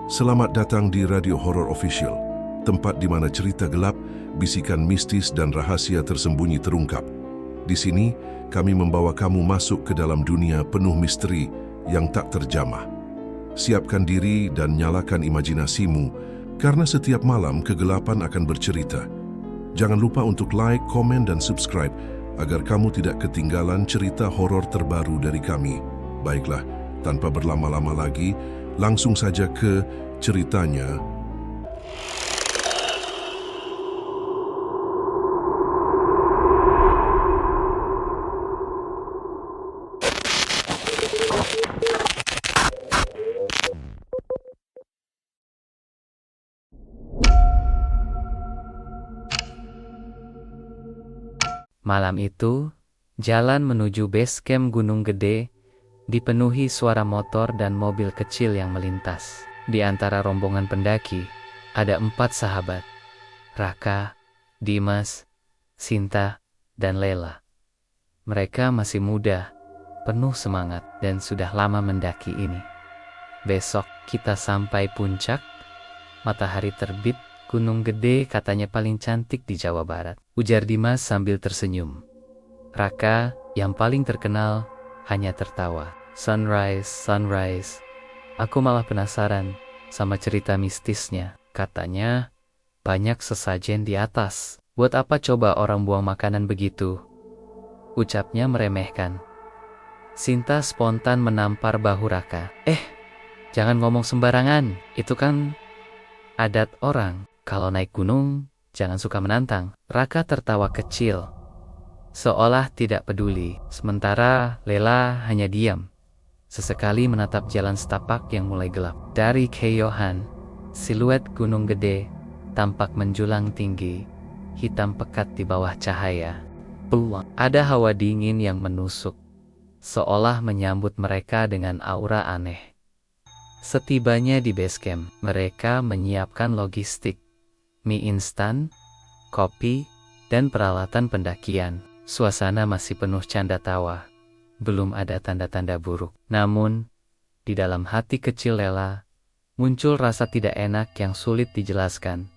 Selamat datang di Radio Horor Official, tempat di mana cerita gelap, bisikan mistis dan rahasia tersembunyi terungkap. Di sini, kami membawa kamu masuk ke dalam dunia penuh misteri yang tak terjamah. Siapkan diri dan nyalakan imajinasimu, karena setiap malam kegelapan akan bercerita. Jangan lupa untuk like, komen, dan subscribe agar kamu tidak ketinggalan cerita horor terbaru dari kami. Baiklah, tanpa berlama-lama lagi, langsung saja ke ceritanya. Malam itu, jalan menuju base camp Gunung Gede dipenuhi suara motor dan mobil kecil yang melintas. Di antara rombongan pendaki, ada 4 sahabat, Raka, Dimas, Sinta, dan Lela. Mereka masih muda, penuh semangat, dan sudah lama mendaki ini. Besok kita sampai puncak, matahari terbit, Gunung Gede katanya paling cantik di Jawa Barat, ujar Dimas sambil tersenyum. Raka, yang paling terkenal, hanya tertawa. Sunrise, sunrise. Aku malah penasaran sama cerita mistisnya. Katanya banyak sesajen di atas. Buat apa coba orang buang makanan begitu? Ucapnya meremehkan. Sinta spontan menampar bahu Raka. Jangan ngomong sembarangan. Itu kan adat orang. Kalau naik gunung, jangan suka menantang. Raka tertawa kecil, seolah tidak peduli. Sementara Lela hanya diam, sesekali menatap jalan setapak yang mulai gelap. Dari kejauhan, siluet Gunung Gede tampak menjulang tinggi, hitam pekat di bawah cahaya. Ada hawa dingin yang menusuk, seolah menyambut mereka dengan aura aneh. Setibanya di base camp, mereka menyiapkan logistik, mie instan, kopi, dan peralatan pendakian. Suasana masih penuh canda tawa. Belum ada tanda-tanda buruk. Namun, di dalam hati kecil Lela, muncul rasa tidak enak yang sulit dijelaskan.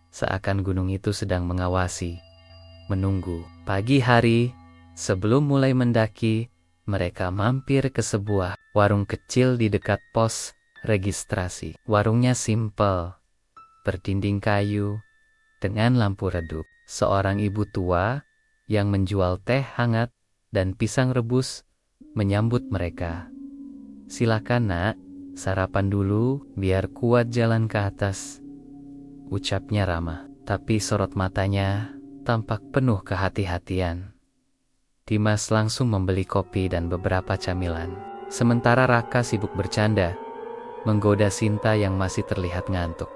Seakan gunung itu sedang mengawasi, menunggu. Pagi hari, sebelum mulai mendaki, mereka mampir ke sebuah warung kecil di dekat pos registrasi. Warungnya simpel, berdinding kayu, dengan lampu redup. Seorang ibu tua yang menjual teh hangat dan pisang rebus menyambut mereka. Silakan nak, sarapan dulu biar kuat jalan ke atas, ucapnya ramah. Tapi sorot matanya tampak penuh kehati-hatian. Dimas langsung membeli kopi dan beberapa camilan. Sementara Raka sibuk bercanda, menggoda Sinta yang masih terlihat ngantuk.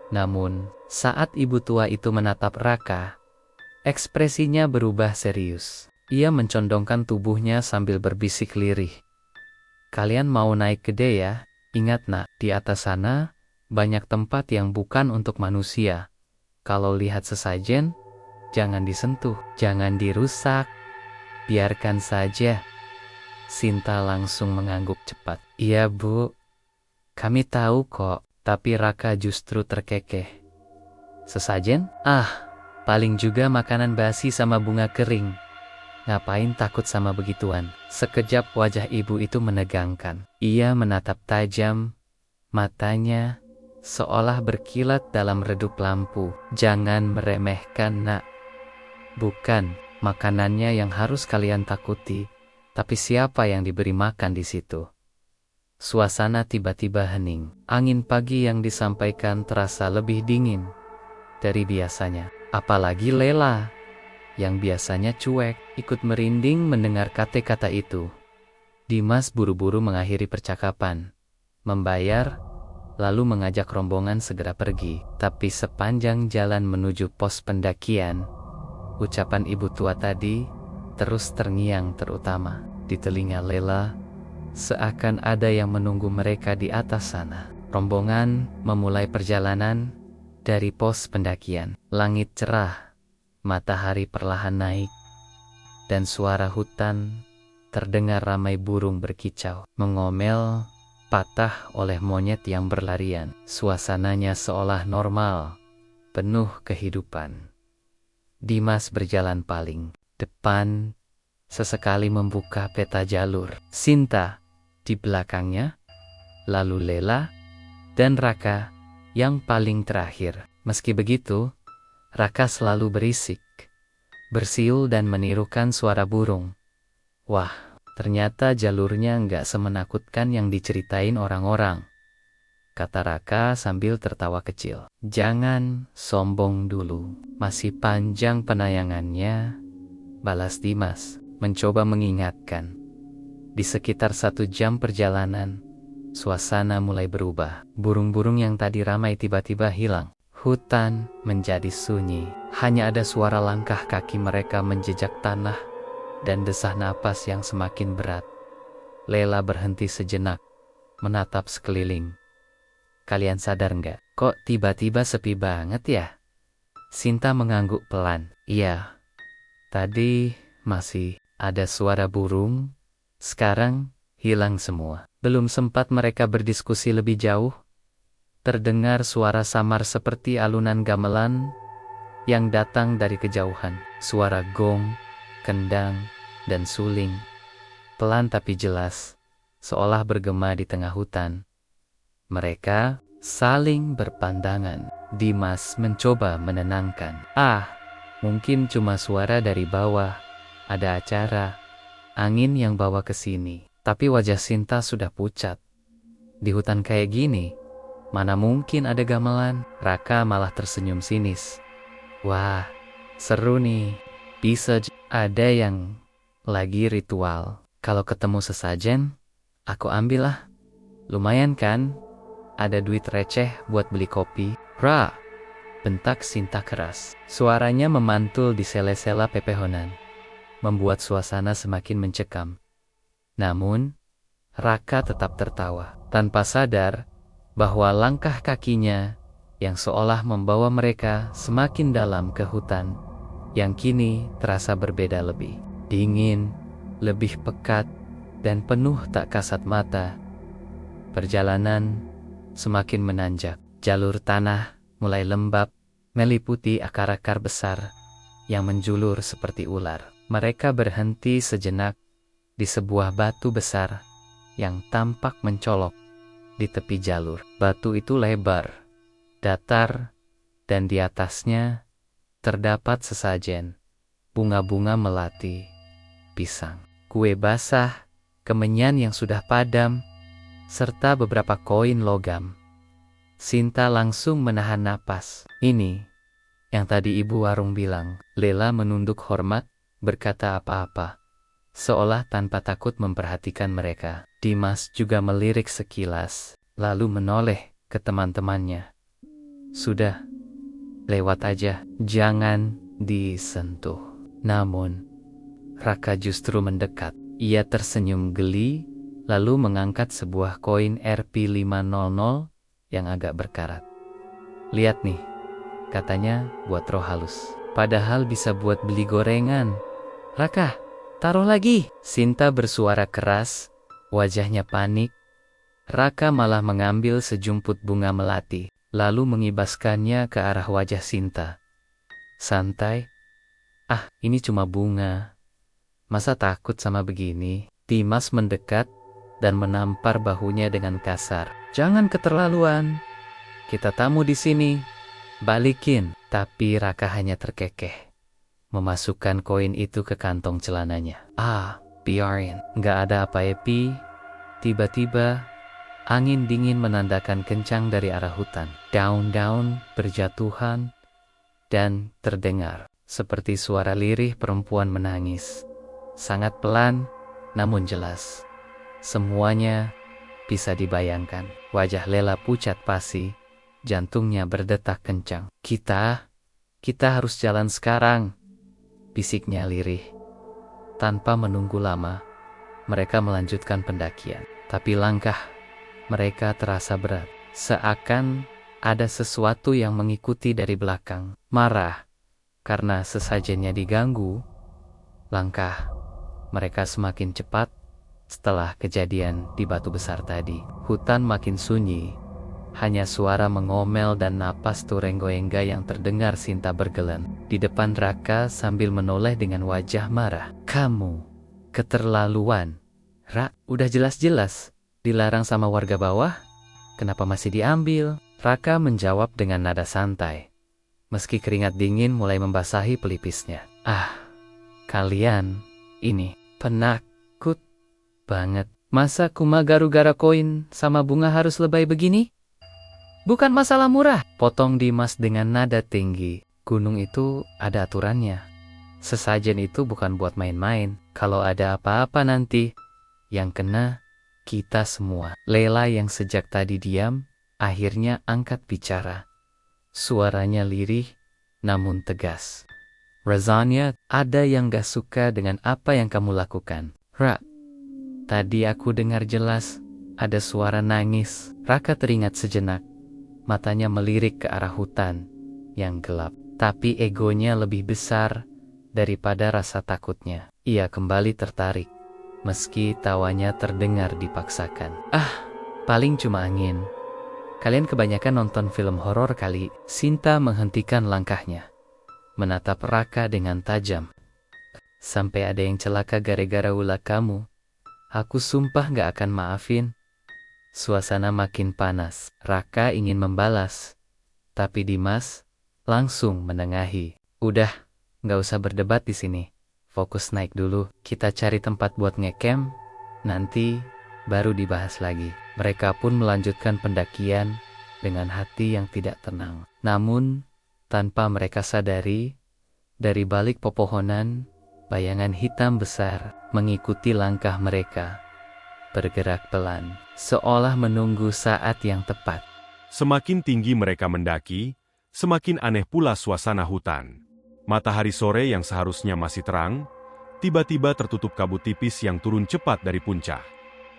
Namun, saat ibu tua itu menatap Raka, ekspresinya berubah serius. Ia mencondongkan tubuhnya sambil berbisik lirih. Kalian mau naik gede ya? Ingat nak, di atas sana banyak tempat yang bukan untuk manusia. Kalau lihat sesajen, jangan disentuh, jangan dirusak. Biarkan saja. Sinta langsung mengangguk cepat. Iya bu, kami tahu kok. Tapi Raka justru terkekeh. Sesajen? Paling juga makanan basi sama bunga kering. Ngapain takut sama begituan? Sekejap wajah ibu itu menegangkan. Ia menatap tajam, matanya seolah berkilat dalam redup lampu. Jangan meremehkan nak. Bukan makanannya yang harus kalian takuti, tapi siapa yang diberi makan di situ. Suasana tiba-tiba hening. Angin pagi yang disampaikan terasa lebih dingin dari biasanya. Apalagi Lela, yang biasanya cuek, ikut merinding mendengar kata-kata itu. Dimas buru-buru mengakhiri percakapan, membayar, lalu mengajak rombongan segera pergi. Tapi sepanjang jalan menuju pos pendakian, ucapan ibu tua tadi terus terngiang terutama di telinga Lela. Seakan ada yang menunggu mereka di atas sana. Rombongan memulai perjalanan dari pos pendakian. Langit cerah, matahari perlahan naik, dan suara hutan terdengar ramai burung berkicau, mengomel patah oleh monyet yang berlarian. Suasananya seolah normal, penuh kehidupan. Dimas berjalan paling depan, sesekali membuka peta jalur. Sinta di belakangnya, lalu Lela dan Raka yang paling terakhir. Meski begitu, Raka selalu berisik, bersiul dan menirukan suara burung. Wah, ternyata jalurnya nggak semenakutkan yang diceritain orang-orang, kata Raka sambil tertawa kecil. Jangan sombong dulu, masih panjang penayangannya, balas Dimas, mencoba mengingatkan. Di sekitar 1 jam perjalanan, suasana mulai berubah. Burung-burung yang tadi ramai tiba-tiba hilang. Hutan menjadi sunyi. Hanya ada suara langkah kaki mereka menjejak tanah dan desah napas yang semakin berat. Lela berhenti sejenak, menatap sekeliling. Kalian sadar nggak? Kok tiba-tiba sepi banget ya? Sinta mengangguk pelan. Iya, tadi masih ada suara burung, sekarang hilang semua. Belum sempat mereka berdiskusi lebih jauh, terdengar suara samar seperti alunan gamelan yang datang dari kejauhan. Suara gong, kendang, dan suling, pelan tapi jelas, seolah bergema di tengah hutan. Mereka saling berpandangan. Dimas mencoba menenangkan. Mungkin cuma suara dari bawah, ada acara, angin yang bawa ke sini. Tapi wajah Sinta sudah pucat. Di hutan kayak gini, mana mungkin ada gamelan? Raka malah tersenyum sinis. Wah, seru nih. Bisa ada yang lagi ritual. Kalau ketemu sesajen, aku ambil lah. Lumayan kan? Ada duit receh buat beli kopi. Ra, bentak Sinta keras. Suaranya memantul di sela-sela pepehonan, membuat suasana semakin mencekam. Namun, Raka tetap tertawa, tanpa sadar bahwa langkah kakinya yang seolah membawa mereka semakin dalam ke hutan, yang kini terasa berbeda, lebih dingin, lebih pekat, dan penuh tak kasat mata. Perjalanan semakin menanjak. Jalur tanah mulai lembab, meliputi akar-akar besar yang menjulur seperti ular. Mereka berhenti sejenak di sebuah batu besar yang tampak mencolok di tepi jalur. Batu itu lebar, datar, dan di atasnya terdapat sesajen, bunga-bunga melati, pisang, kue basah, kemenyan yang sudah padam, serta beberapa koin logam. Sinta langsung menahan napas. Ini yang tadi ibu warung bilang. Lela menunduk hormat, berkata apa-apa, seolah tanpa takut memperhatikan mereka. Dimas juga melirik sekilas, lalu menoleh ke teman-temannya. Sudah, lewat aja, jangan disentuh. Namun, Raka justru mendekat. Ia tersenyum geli, lalu mengangkat sebuah koin Rp500 yang agak berkarat. Lihat nih, katanya buat roh halus. Padahal bisa buat beli gorengan. Raka, taruh lagi. Sinta bersuara keras, wajahnya panik. Raka malah mengambil sejumput bunga melati, lalu mengibaskannya ke arah wajah Sinta. Santai. Ini cuma bunga. Masa takut sama begini? Dimas mendekat dan menampar bahunya dengan kasar. Jangan keterlaluan. Kita tamu di sini. Balikin. Tapi Raka hanya terkekeh, memasukkan koin itu ke kantong celananya. Biarin. Nggak ada apa Epi. Tiba-tiba, angin dingin menandakan kencang dari arah hutan. Daun-daun berjatuhan dan terdengar seperti suara lirih perempuan menangis. Sangat pelan, namun jelas. Semuanya bisa dibayangkan. Wajah Lela pucat pasi, jantungnya berdetak kencang. Kita harus jalan sekarang, bisiknya lirih. Tanpa menunggu lama, mereka melanjutkan pendakian. Tapi langkah mereka terasa berat. Seakan ada sesuatu yang mengikuti dari belakang. Marah karena sesajennya diganggu, langkah mereka semakin cepat Setelah kejadian di batu besar tadi, hutan makin sunyi. Hanya suara mengomel dan napas Turenggoengga yang terdengar Sinta bergelen di depan Raka sambil menoleh dengan wajah marah. Kamu keterlaluan. Ra, udah jelas-jelas dilarang sama warga bawah, kenapa masih diambil? Raka menjawab dengan nada santai, meski keringat dingin mulai membasahi pelipisnya. Kalian ini penakut banget. Masa kuma gara-gara koin sama bunga harus lebay begini? Bukan masalah murah, potong Dimas dengan nada tinggi. Gunung itu ada aturannya. Sesajen itu bukan buat main-main. Kalau ada apa-apa nanti, yang kena kita semua. Lela yang sejak tadi diam, akhirnya angkat bicara. Suaranya lirih, namun tegas. Razanya, ada yang gak suka dengan apa yang kamu lakukan. Ra, tadi aku dengar jelas ada suara nangis. Raka teringat sejenak. Matanya melirik ke arah hutan yang gelap. Tapi egonya lebih besar daripada rasa takutnya. Ia kembali tertarik, meski tawanya terdengar dipaksakan. Paling cuma angin. Kalian kebanyakan nonton film horor kali. Sinta menghentikan langkahnya, menatap Raka dengan tajam. Sampai ada yang celaka gara-gara ulah kamu, aku sumpah gak akan maafin. Suasana makin panas. Raka ingin membalas, tapi Dimas langsung menengahi. Udah, gak usah berdebat di sini. Fokus naik dulu. Kita cari tempat buat ngecamp, nanti baru dibahas lagi. Mereka pun melanjutkan pendakian dengan hati yang tidak tenang. Namun, tanpa mereka sadari, dari balik pepohonan, bayangan hitam besar mengikuti langkah mereka. Bergerak pelan, seolah menunggu saat yang tepat. Semakin tinggi mereka mendaki, semakin aneh pula suasana hutan. Matahari sore yang seharusnya masih terang, tiba-tiba tertutup kabut tipis yang turun cepat dari puncak.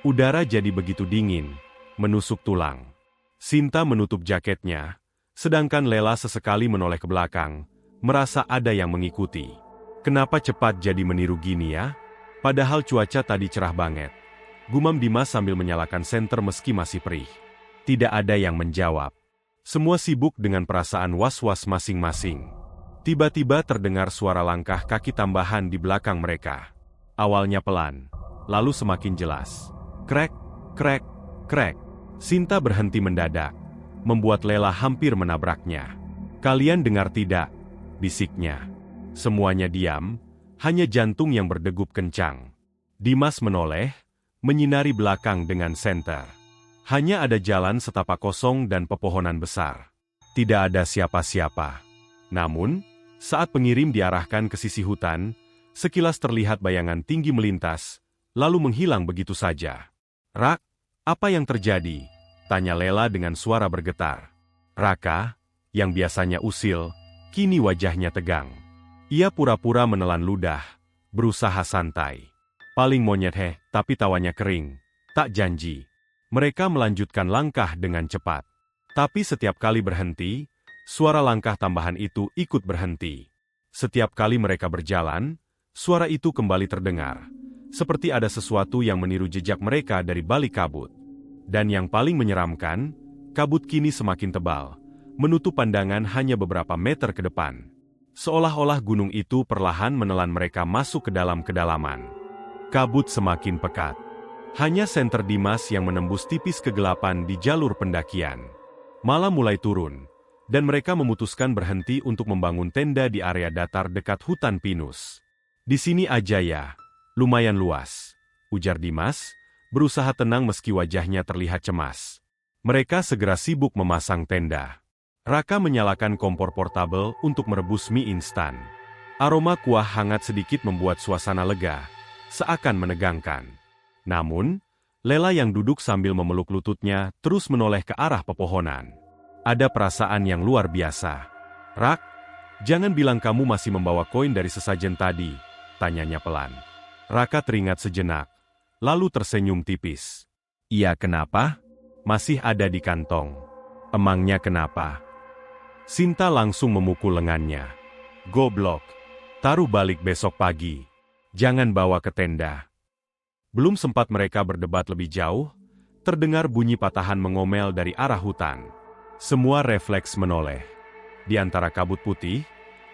Udara jadi begitu dingin, menusuk tulang. Sinta menutup jaketnya, sedangkan Lela sesekali menoleh ke belakang, merasa ada yang mengikuti. Kenapa cepat jadi meniru gini ya? Padahal cuaca tadi cerah banget. Gumam Dimas sambil menyalakan senter meski masih perih. Tidak ada yang menjawab. Semua sibuk dengan perasaan was-was masing-masing. Tiba-tiba terdengar suara langkah kaki tambahan di belakang mereka. Awalnya pelan, lalu semakin jelas. Krek, krek, krek. Sinta berhenti mendadak, membuat Lela hampir menabraknya. Kalian dengar tidak? Bisiknya. Semuanya diam, hanya jantung yang berdegup kencang. Dimas menoleh, menyinari belakang dengan senter. Hanya ada jalan setapak kosong dan pepohonan besar. Tidak ada siapa-siapa. Namun, saat pengirim diarahkan ke sisi hutan, sekilas terlihat bayangan tinggi melintas, lalu menghilang begitu saja. Rak, apa yang terjadi? Tanya Lela dengan suara bergetar. Raka, yang biasanya usil, kini wajahnya tegang. Ia pura-pura menelan ludah, berusaha santai. Paling monyet tapi tawanya kering. Tak janji. Mereka melanjutkan langkah dengan cepat. Tapi setiap kali berhenti, suara langkah tambahan itu ikut berhenti. Setiap kali mereka berjalan, suara itu kembali terdengar. Seperti ada sesuatu yang meniru jejak mereka dari balik kabut. Dan yang paling menyeramkan, kabut kini semakin tebal, menutup pandangan hanya beberapa meter ke depan. Seolah-olah gunung itu perlahan menelan mereka masuk ke dalam kedalaman. Kabut semakin pekat. Hanya senter Dimas yang menembus tipis kegelapan di jalur pendakian. Malam mulai turun, dan mereka memutuskan berhenti untuk membangun tenda di area datar dekat hutan pinus. Di sini aja ya, lumayan luas, ujar Dimas, berusaha tenang meski wajahnya terlihat cemas. Mereka segera sibuk memasang tenda. Raka menyalakan kompor portabel untuk merebus mie instan. Aroma kuah hangat sedikit membuat suasana lega, seakan menegangkan. Namun, Lela yang duduk sambil memeluk lututnya terus menoleh ke arah pepohonan. Ada perasaan yang luar biasa. Rak, jangan bilang kamu masih membawa koin dari sesajen tadi, tanyanya pelan. Raka teringat sejenak, lalu tersenyum tipis. Iya kenapa? Masih ada di kantong. Emangnya kenapa? Sinta langsung memukul lengannya. Goblok, taruh balik besok pagi. Jangan bawa ke tenda. Belum sempat mereka berdebat lebih jauh, terdengar bunyi patahan mengomel dari arah hutan. Semua refleks menoleh. Di antara kabut putih,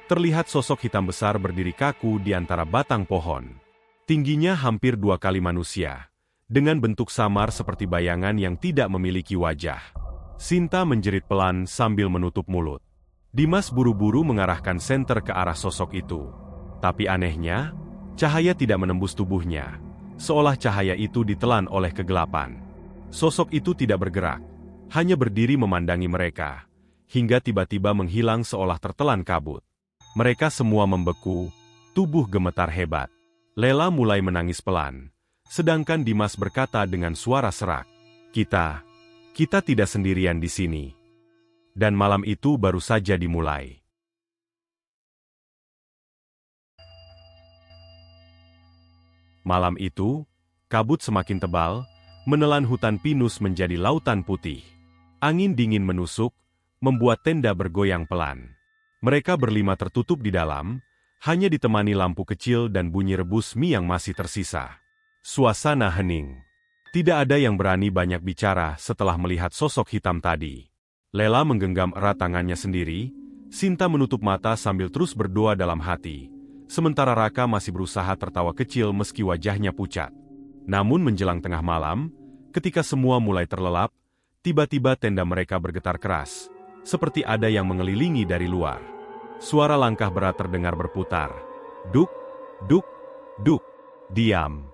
terlihat sosok hitam besar berdiri kaku di antara batang pohon. Tingginya hampir 2 kali manusia, dengan bentuk samar seperti bayangan yang tidak memiliki wajah. Sinta menjerit pelan sambil menutup mulut. Dimas buru-buru mengarahkan senter ke arah sosok itu. Tapi anehnya, cahaya tidak menembus tubuhnya, seolah cahaya itu ditelan oleh kegelapan. Sosok itu tidak bergerak, hanya berdiri memandangi mereka, hingga tiba-tiba menghilang seolah tertelan kabut. Mereka semua membeku, tubuh gemetar hebat. Lela mulai menangis pelan, sedangkan Dimas berkata dengan suara serak, Kita tidak sendirian di sini. Dan malam itu baru saja dimulai. Malam itu, kabut semakin tebal, menelan hutan pinus menjadi lautan putih. Angin dingin menusuk, membuat tenda bergoyang pelan. Mereka berlima tertutup di dalam, hanya ditemani lampu kecil dan bunyi rebus mie yang masih tersisa. Suasana hening. Tidak ada yang berani banyak bicara setelah melihat sosok hitam tadi. Lela menggenggam erat tangannya sendiri, Sinta menutup mata sambil terus berdoa dalam hati, sementara Raka masih berusaha tertawa kecil meski wajahnya pucat. Namun menjelang tengah malam, ketika semua mulai terlelap, tiba-tiba tenda mereka bergetar keras, seperti ada yang mengelilingi dari luar. Suara langkah berat terdengar berputar. Duk, duk, duk. Diam,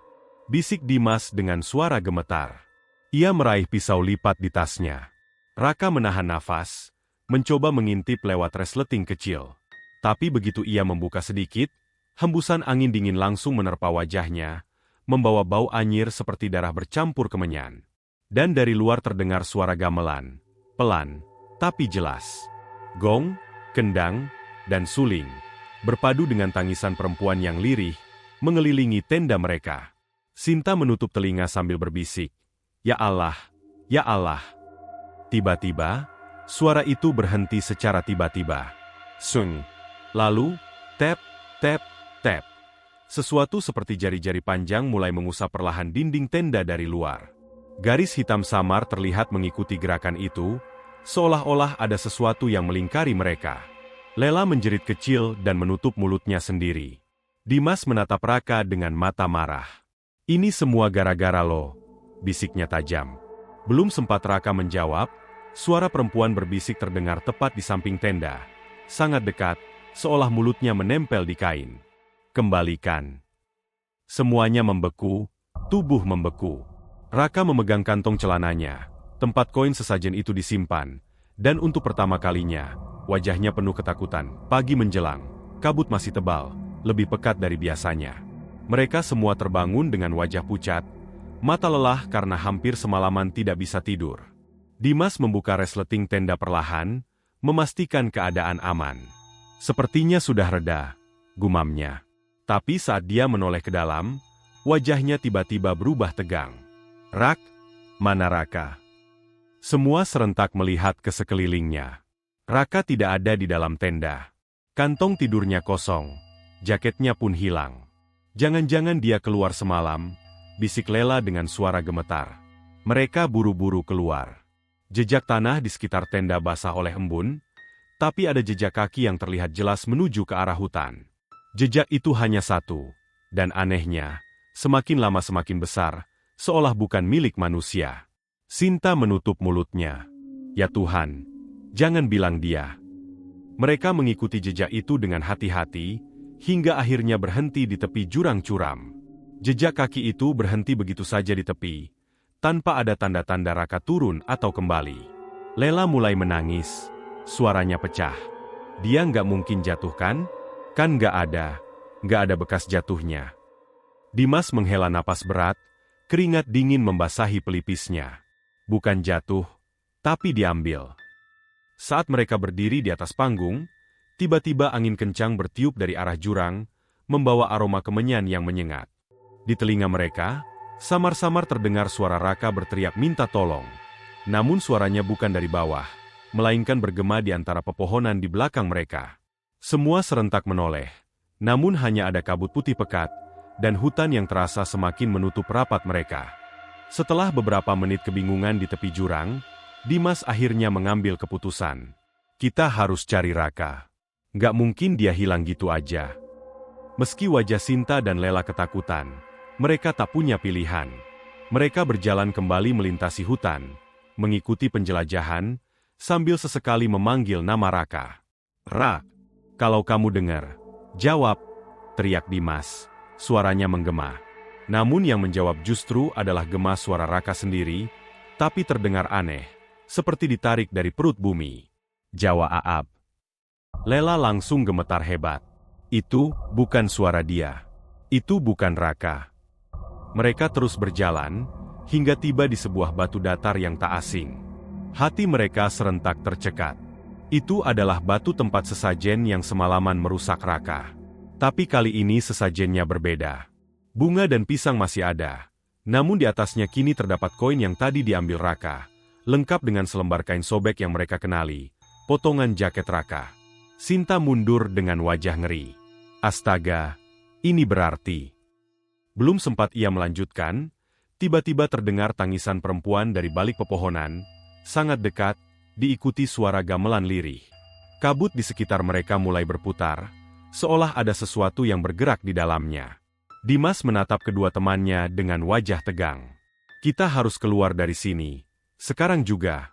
bisik Dimas dengan suara gemetar. Ia meraih pisau lipat di tasnya. Raka menahan nafas, mencoba mengintip lewat resleting kecil. Tapi begitu ia membuka sedikit, hembusan angin dingin langsung menerpa wajahnya, membawa bau anyir seperti darah bercampur kemenyan. Dan dari luar terdengar suara gamelan, pelan, tapi jelas. Gong, kendang, dan suling, berpadu dengan tangisan perempuan yang lirih, mengelilingi tenda mereka. Sinta menutup telinga sambil berbisik, Ya Allah, Ya Allah. Tiba-tiba, suara itu berhenti secara tiba-tiba. Sung. Lalu, tap, tap, tap. Sesuatu seperti jari-jari panjang mulai mengusap perlahan dinding tenda dari luar. Garis hitam samar terlihat mengikuti gerakan itu, seolah-olah ada sesuatu yang melingkari mereka. Lela menjerit kecil dan menutup mulutnya sendiri. Dimas menatap Raka dengan mata marah. Ini semua gara-gara lo, bisiknya tajam. Belum sempat Raka menjawab, suara perempuan berbisik terdengar tepat di samping tenda, sangat dekat, seolah mulutnya menempel di kain. Kembalikan. Semuanya membeku, tubuh membeku. Raka memegang kantong celananya, tempat koin sesajen itu disimpan, dan untuk pertama kalinya, wajahnya penuh ketakutan. Pagi menjelang, kabut masih tebal, lebih pekat dari biasanya. Mereka semua terbangun dengan wajah pucat, mata lelah karena hampir semalaman tidak bisa tidur. Dimas membuka resleting tenda perlahan, memastikan keadaan aman. Sepertinya sudah reda, gumamnya. Tapi saat dia menoleh ke dalam, wajahnya tiba-tiba berubah tegang. Rak, mana Raka? Semua serentak melihat ke sekelilingnya. Raka tidak ada di dalam tenda. Kantong tidurnya kosong, jaketnya pun hilang. Jangan-jangan dia keluar semalam, bisik Lela dengan suara gemetar. Mereka buru-buru keluar. Jejak tanah di sekitar tenda basah oleh embun, tapi ada jejak kaki yang terlihat jelas menuju ke arah hutan. Jejak itu hanya satu, dan anehnya, semakin lama semakin besar, seolah bukan milik manusia. Sinta menutup mulutnya. Ya Tuhan, jangan bilang dia. Mereka mengikuti jejak itu dengan hati-hati, hingga akhirnya berhenti di tepi jurang curam. Jejak kaki itu berhenti begitu saja di tepi, tanpa ada tanda-tanda Raka turun atau kembali. Lela mulai menangis, suaranya pecah. Dia nggak mungkin jatuh kan? Kan nggak ada bekas jatuhnya. Dimas menghela napas berat, keringat dingin membasahi pelipisnya. Bukan jatuh, tapi diambil. Saat mereka berdiri di atas panggung, tiba-tiba angin kencang bertiup dari arah jurang, membawa aroma kemenyan yang menyengat. Di telinga mereka, samar-samar terdengar suara Raka berteriak minta tolong. Namun suaranya bukan dari bawah, melainkan bergema di antara pepohonan di belakang mereka. Semua serentak menoleh, namun hanya ada kabut putih pekat, dan hutan yang terasa semakin menutup rapat mereka. Setelah beberapa menit kebingungan di tepi jurang, Dimas akhirnya mengambil keputusan. Kita harus cari Raka. Nggak mungkin dia hilang gitu aja. Meski wajah Sinta dan Lela ketakutan, mereka tak punya pilihan. Mereka berjalan kembali melintasi hutan, mengikuti penjelajahan, sambil sesekali memanggil nama Raka. Ra, kalau kamu dengar, jawab, teriak Dimas. Suaranya menggema. Namun yang menjawab justru adalah gema suara Raka sendiri, tapi terdengar aneh, seperti ditarik dari perut bumi. Jawa Aab. Lela langsung gemetar hebat. Itu bukan suara dia. Itu bukan Raka. Mereka terus berjalan, hingga tiba di sebuah batu datar yang tak asing. Hati mereka serentak tercekat. Itu adalah batu tempat sesajen yang semalaman merusak Raka. Tapi kali ini sesajennya berbeda. Bunga dan pisang masih ada, namun di atasnya kini terdapat koin yang tadi diambil Raka, lengkap dengan selembar kain sobek yang mereka kenali, potongan jaket Raka. Sinta mundur dengan wajah ngeri. Astaga, ini berarti. Belum sempat ia melanjutkan, tiba-tiba terdengar tangisan perempuan dari balik pepohonan, sangat dekat, diikuti suara gamelan lirih. Kabut di sekitar mereka mulai berputar, seolah ada sesuatu yang bergerak di dalamnya. Dimas menatap kedua temannya dengan wajah tegang. Kita harus keluar dari sini, sekarang juga.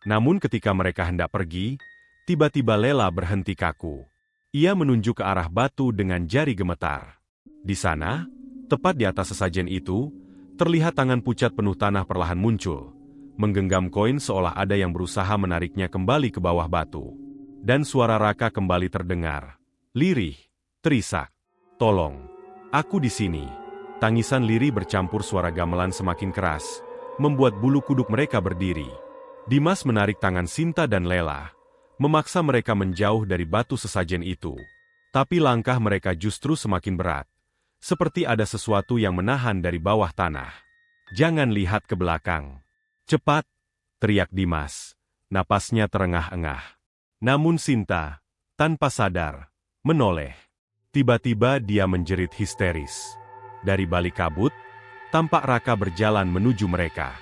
Namun ketika mereka hendak pergi, tiba-tiba Lela berhenti kaku. Ia menunjuk ke arah batu dengan jari gemetar. Di sana, tepat di atas sesajen itu, terlihat tangan pucat penuh tanah perlahan muncul, menggenggam koin seolah ada yang berusaha menariknya kembali ke bawah batu. Dan suara Raka kembali terdengar. Lirih, terisak. Tolong. Aku di sini. Tangisan lirih bercampur suara gamelan semakin keras, membuat bulu kuduk mereka berdiri. Dimas menarik tangan Sinta dan Lela, memaksa mereka menjauh dari batu sesajen itu. Tapi langkah mereka justru semakin berat, seperti ada sesuatu yang menahan dari bawah tanah. Jangan lihat ke belakang. Cepat, teriak Dimas. Napasnya terengah-engah. Namun Sinta, tanpa sadar, menoleh. Tiba-tiba dia menjerit histeris. Dari balik kabut, tampak Raka berjalan menuju mereka.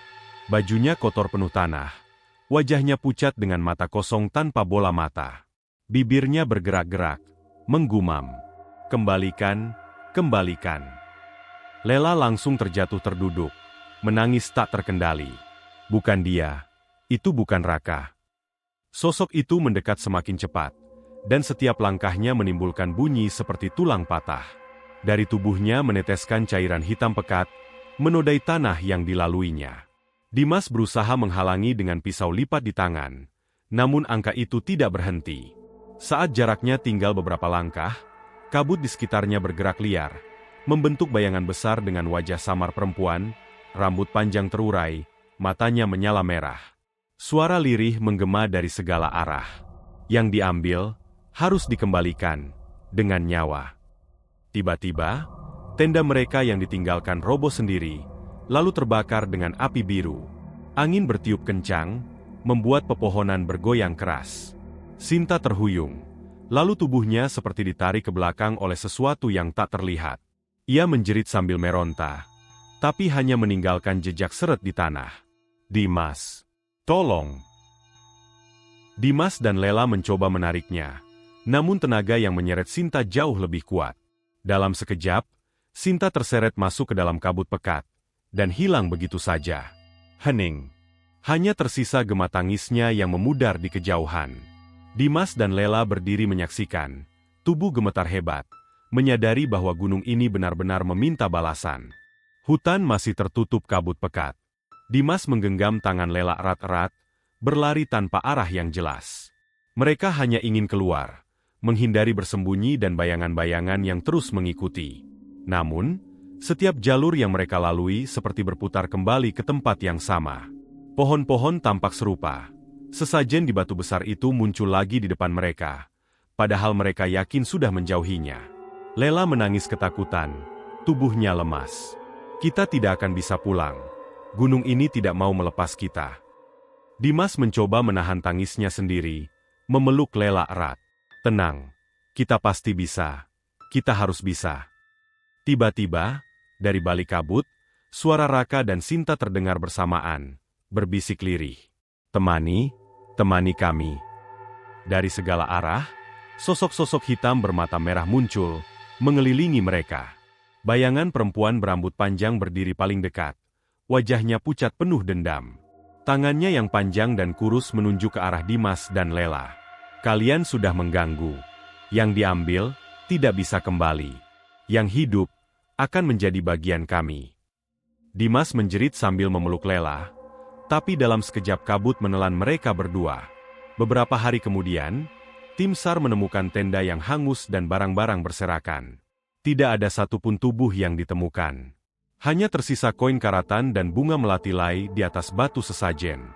Bajunya kotor penuh tanah. Wajahnya pucat dengan mata kosong tanpa bola mata. Bibirnya bergerak-gerak, menggumam. Kembalikan, kembalikan. Lela langsung terjatuh terduduk, menangis tak terkendali. Bukan dia, itu bukan Raka. Sosok itu mendekat semakin cepat, dan setiap langkahnya menimbulkan bunyi seperti tulang patah. Dari tubuhnya meneteskan cairan hitam pekat, menodai tanah yang dilaluinya. Dimas berusaha menghalangi dengan pisau lipat di tangan, namun angka itu tidak berhenti. Saat jaraknya tinggal beberapa langkah, kabut di sekitarnya bergerak liar, membentuk bayangan besar dengan wajah samar perempuan, rambut panjang terurai, matanya menyala merah. Suara lirih menggema dari segala arah. Yang diambil harus dikembalikan dengan nyawa. Tiba-tiba, tenda mereka yang ditinggalkan roboh sendiri, lalu terbakar dengan api biru. Angin bertiup kencang, membuat pepohonan bergoyang keras. Sinta terhuyung, lalu tubuhnya seperti ditarik ke belakang oleh sesuatu yang tak terlihat. Ia menjerit sambil meronta, tapi hanya meninggalkan jejak seret di tanah. Dimas, tolong! Dimas dan Lela mencoba menariknya, namun tenaga yang menyeret Sinta jauh lebih kuat. Dalam sekejap, Sinta terseret masuk ke dalam kabut pekat, dan hilang begitu saja. Hening. Hanya tersisa gema tangisnya yang memudar di kejauhan. Dimas dan Lela berdiri menyaksikan, tubuh gemetar hebat, menyadari bahwa gunung ini benar-benar meminta balasan. Hutan masih tertutup kabut pekat. Dimas menggenggam tangan Lela erat-erat, berlari tanpa arah yang jelas. Mereka hanya ingin keluar, menghindari bersembunyi dan bayangan-bayangan yang terus mengikuti. Namun, setiap jalur yang mereka lalui seperti berputar kembali ke tempat yang sama. Pohon-pohon tampak serupa. Sesajen di batu besar itu muncul lagi di depan mereka, padahal mereka yakin sudah menjauhinya. Lela menangis ketakutan, tubuhnya lemas. Kita tidak akan bisa pulang. Gunung ini tidak mau melepas kita. Dimas mencoba menahan tangisnya sendiri, memeluk Lela erat. Tenang, kita pasti bisa. Kita harus bisa. Tiba-tiba, dari balik kabut, suara Raka dan Sinta terdengar bersamaan, berbisik lirih. Temani kami. Dari segala arah, sosok-sosok hitam bermata merah muncul, mengelilingi mereka. Bayangan perempuan berambut panjang berdiri paling dekat. Wajahnya pucat penuh dendam. Tangannya yang panjang dan kurus menunjuk ke arah Dimas dan Lela. Kalian sudah mengganggu. Yang diambil, tidak bisa kembali. Yang hidup, akan menjadi bagian kami. Dimas menjerit sambil memeluk Lela, tapi dalam sekejap kabut menelan mereka berdua. Beberapa hari kemudian, tim SAR menemukan tenda yang hangus dan barang-barang berserakan. Tidak ada satupun tubuh yang ditemukan. Hanya tersisa koin karatan dan bunga melati lai di atas batu sesajen.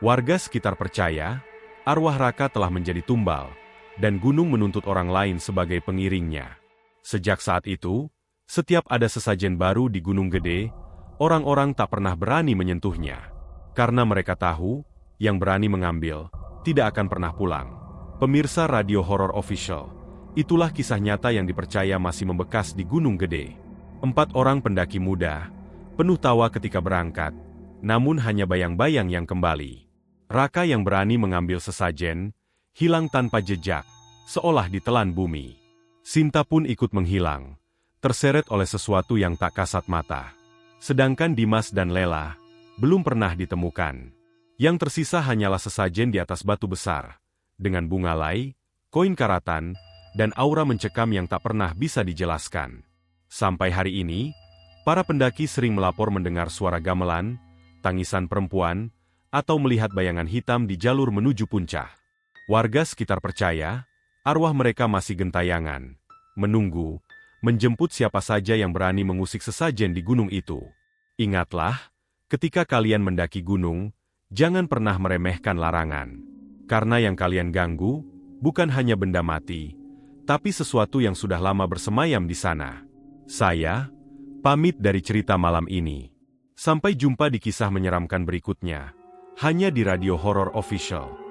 Warga sekitar percaya, arwah Raka telah menjadi tumbal, dan gunung menuntut orang lain sebagai pengiringnya. Sejak saat itu, setiap ada sesajen baru di Gunung Gede, orang-orang tak pernah berani menyentuhnya. Karena mereka tahu, yang berani mengambil, tidak akan pernah pulang. Pemirsa Radio Horor Official, itulah kisah nyata yang dipercaya masih membekas di Gunung Gede. 4 orang pendaki muda, penuh tawa ketika berangkat, namun hanya bayang-bayang yang kembali. Raka yang berani mengambil sesajen, hilang tanpa jejak, seolah ditelan bumi. Sinta pun ikut menghilang, terseret oleh sesuatu yang tak kasat mata. Sedangkan Dimas dan Lela, belum pernah ditemukan. Yang tersisa hanyalah sesajen di atas batu besar, dengan bunga lai, koin karatan, dan aura mencekam yang tak pernah bisa dijelaskan. Sampai hari ini, para pendaki sering melapor mendengar suara gamelan, tangisan perempuan, atau melihat bayangan hitam di jalur menuju puncak. Warga sekitar percaya, arwah mereka masih gentayangan, menunggu, menjemput siapa saja yang berani mengusik sesajen di gunung itu. Ingatlah, ketika kalian mendaki gunung, jangan pernah meremehkan larangan. Karena yang kalian ganggu, bukan hanya benda mati, tapi sesuatu yang sudah lama bersemayam di sana. Saya, pamit dari cerita malam ini. Sampai jumpa di kisah menyeramkan berikutnya, hanya di Radio Horor Official.